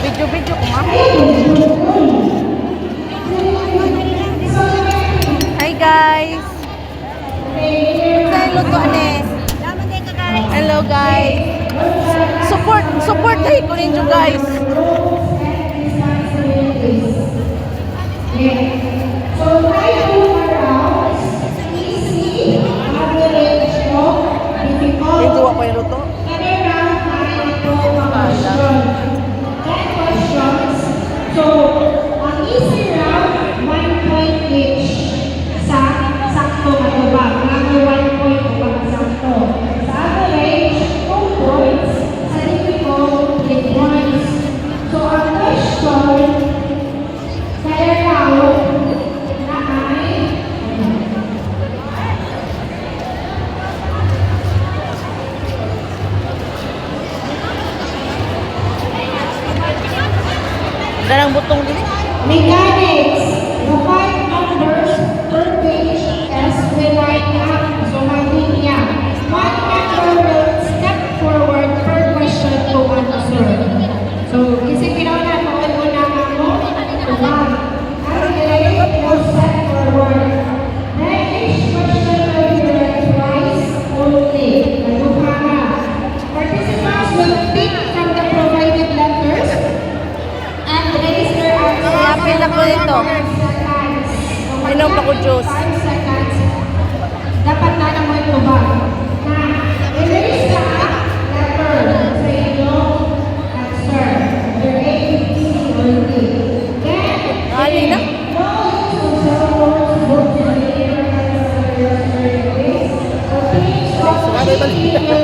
Video-video ko ma. Hi guys. Luto ni. Hello guys. Support dahil ko ninyo guys. Ito ako yung luto. So, ang easy round, 1 point each sa sakto matubag. Number 1 point upang sakto. Sa average, 2 points. Sa difficult, 3 points. So, ang question, kaya round na ay Darang butong din. mechanics. The 5 numbers per page as we line up. So, linya. 1 member will step forward per question to answer. So, kasi pinawala mo ang una mo. Tubag. Ang relate will step forward. Then, each question will be read twice only. Naluhara. Participants will pick from the provided letters and raise their arms. Yapin ako dito. Inom ako juice. 5 seconds. Dapat na lang mo itubag. Na, erase the letter sa inyong answer. Either A, B, C, or D. Then, Ali na. no use of cell phones, books, or paper, pencil, or erase. Or please stop speaking